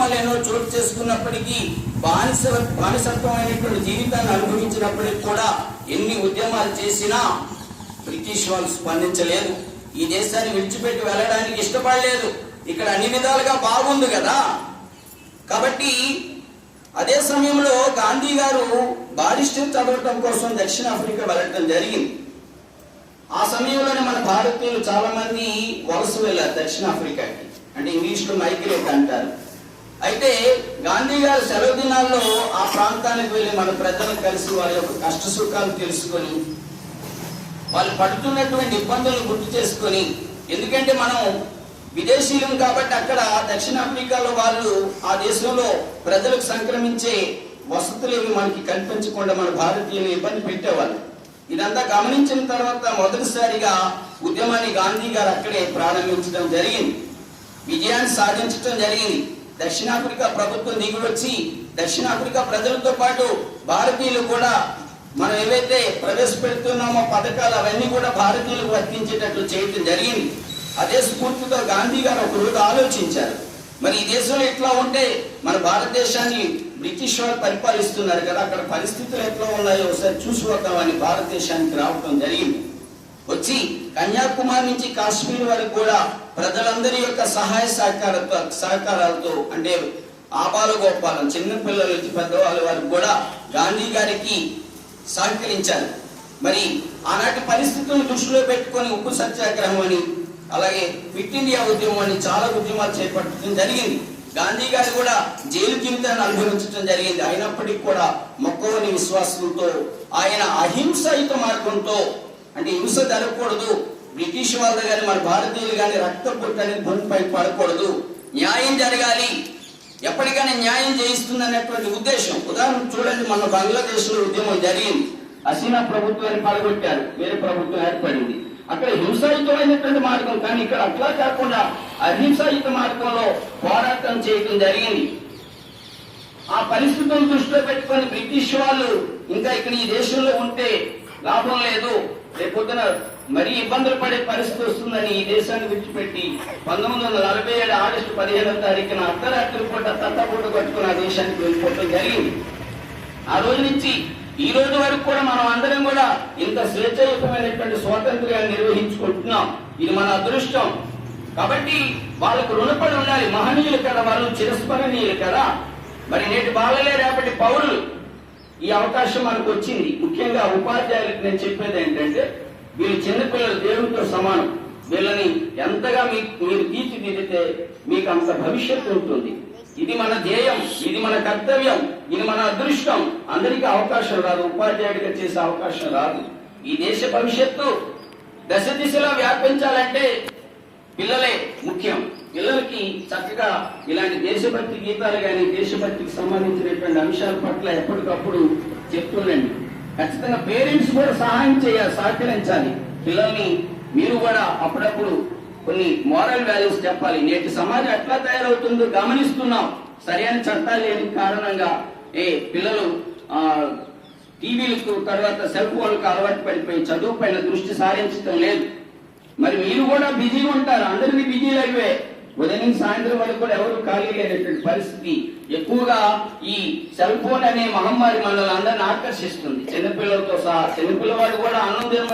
ఉద్యమాలు ఎన్నో చోటు చేసుకున్నప్పటికీ బానిసత్వమైనటువంటి జీవితాన్ని అనుభవించినప్పటికీ కూడా ఎన్ని ఉద్యమాలు చేసినా బ్రిటిష్ వాళ్ళు స్పందించలేదు. ఈ దేశాన్ని విడిచిపెట్టి వెళ్ళడానికి ఇష్టపడలేదు. ఇక్కడ అన్ని విధాలుగా బాగుంది కదా. కాబట్టి అదే సమయంలో గాంధీ గారు బారిస్టర్ చదవటం కోసం దక్షిణాఫ్రికా వెళ్ళటం జరిగింది. ఆ సమయంలోనే మన భారతీయులు చాలా మంది వలస వెళ్ళారు దక్షిణాఫ్రికాకి, అంటే ఇంగ్లీష్లో మైగ్రేట్ అంటారు. అయితే గాంధీ గారు సెలవు దినాల్లో ఆ ప్రాంతానికి వెళ్ళి మన ప్రజలను కలిసి వారి యొక్క కష్ట సుఖాలు తెలుసుకొని వాళ్ళు పడుతున్నటువంటి ఇబ్బందులను గుర్తు చేసుకొని, ఎందుకంటే మనం విదేశీయులం కాబట్టి అక్కడ దక్షిణాఫ్రికాలో వాళ్ళు ఆ దేశంలో ప్రజలకు సంక్రమించే వసతులు ఏమి మనకి కల్పించకుండా మన భారతీయులు ఇబ్బంది పెట్టేవాళ్ళు. ఇదంతా గమనించిన తర్వాత మొదటిసారిగా ఉద్యమాన్ని గాంధీ గారు అక్కడే ప్రారంభించడం జరిగింది, విజయాన్ని సాధించడం జరిగింది. దక్షిణాఫ్రికా ప్రభుత్వం దిగివచ్చి దక్షిణాఫ్రికా ప్రజలతో పాటు భారతీయులు కూడా మనం ఏవైతే ప్రవేశపెడుతున్నామో పథకాలు అవన్నీ కూడా భారతీయులకు వర్తించేటట్లు చేయడం జరిగింది. అదే స్ఫూర్తితో గాంధీ గారు ఒక రోజు ఆలోచించారు, మరి ఈ దేశంలో ఎట్లా ఉంటే మన భారతదేశాన్ని బ్రిటిష్ వాళ్ళు పరిపాలిస్తున్నారు కదా, అక్కడ పరిస్థితులు ఎట్లా ఉన్నాయో ఒకసారి చూసి వద్దామని భారతదేశానికి రావడం జరిగింది. వచ్చి కన్యాకుమారి నుంచి కాశ్మీర్ వరకు కూడా ప్రజలందరి యొక్క సహాయ సహకారాలతో, అంటే ఆబాల గోపాలం చిన్న పిల్లల నుంచి పెద్దవాళ్ళ వరకు కూడా గాంధీ గారికి సహకరించారు. మరి ఆనాటి పరిస్థితులను దృష్టిలో పెట్టుకొని ఉప్పు సత్యాగ్రహం అని, అలాగే క్విట్ ఇండియా ఉద్యమం అని చాలా ఉద్యమాలు చేపట్టడం జరిగింది. గాంధీ గారు కూడా జైలు జీవితాన్ని అనుభవించడం జరిగింది. అయినప్పటికీ కూడా మొక్కవని విశ్వాసంతో ఆయన అహింసయుత మార్గంతో, అంటే హింస జరగకూడదు, బ్రిటిష్ వాళ్ళ కానీ మన భారతీయులు కానీ రక్తపోటు అనేది భూమిపై పడకూడదు, న్యాయం జరగాలి, ఎప్పటికైనా న్యాయం చేయిస్తుంది అన్నటువంటి ఉద్దేశం. ఉదాహరణ చూడండి, మన బంగ్లాదేశ్ లో ఉద్యమం జరిగింది, హసీనా ప్రభుత్వాన్ని పడగొట్టారు, వేరే ప్రభుత్వం ఏర్పడింది. అక్కడ హింసాయుతమైనటువంటి మార్గం, కానీ ఇక్కడ అట్లా కాకుండా అహింసాయుత మార్గంలో పోరాటం చేయడం జరిగింది. ఆ పరిస్థితులను దృష్టిలో పెట్టుకొని బ్రిటిష్ వాళ్ళు ఇంకా ఇక్కడ ఈ దేశంలో ఉంటే లాభం లేదు, రేపొద్దున మరీ ఇబ్బందులు పడే పరిస్థితి వస్తుందని ఈ దేశాన్ని విడిచిపెట్టి 1947 ఆగస్టు 15వ తారీఖున అర్ధరాత్రి పూట తట్టపూట కట్టుకుని ఆ దేశానికి వెళ్ళిపోవడం జరిగింది. ఆ రోజు నుంచి ఈ రోజు వరకు కూడా మనం అందరం కూడా ఇంత స్వేచ్ఛాయుతమైనటువంటి స్వాతంత్ర్యాన్ని నిర్వహించుకుంటున్నాం. ఇది మన అదృష్టం. కాబట్టి వాళ్ళకు రుణపడి ఉండాలి. మహనీయులు కదా, వాళ్ళు చిరస్మరణీయులు కదా. మరి నేటి బాలలే రేపటి పౌరులు. ఈ అవకాశం మనకు వచ్చింది. ముఖ్యంగా ఉపాధ్యాయులకు నేను చెప్పేది ఏంటంటే, వీళ్ళు చిన్నపిల్లలు దేవుడితో సమానం. వీళ్ళని ఎంతగా మీరు తీర్చిదిద్దితే మీకు అంత భవిష్యత్తు ఉంటుంది. ఇది మన ధ్యేయం, ఇది మన కర్తవ్యం, ఇది మన అదృష్టం. అందరికీ అవకాశం రాదు, ఉపాధ్యాయుడిగా చేసే అవకాశం రాదు. ఈ దేశ భవిష్యత్తు దశ దిశలా వ్యాపించాలంటే పిల్లలే ముఖ్యం. పిల్లలకి చక్కగా ఇలాంటి దేశభక్తి గీతాలు కానీ దేశభక్తికి సంబంధించినటువంటి అంశాల పట్ల ఎప్పటికప్పుడు చెప్తుండండి. ఖచ్చితంగా పేరెంట్స్ కూడా సహకరించాలి. పిల్లల్ని మీరు కూడా అప్పుడప్పుడు కొన్ని మోరల్ వాల్యూస్ చెప్పాలి. నేటి సమాజం ఎట్లా తయారవుతుందో గమనిస్తున్నాం. సరైన చట్టాలు లేని కారణంగా పిల్లలు టీవీలకు తర్వాత సెల్ ఫోన్లకు అలవాటు పడిపోయి చదువు పైన దృష్టి సారించడం లేదు. మరి మీరు కూడా బిజీగా ఉంటారు, అందరినీ బిజీ లైవే. ఉదయం నుంచి సాయంత్రం వరకు కూడా ఎవరు ఖాళీ లేనటువంటి పరిస్థితి. ఎక్కువగా ఈ సెల్ ఫోన్ అనే మహమ్మారి మనల్ని అందరిని ఆకర్షిస్తుంది, చిన్నపిల్లలతో సహా. చిన్నపిల్లవాడు కూడా అన్నం తినమని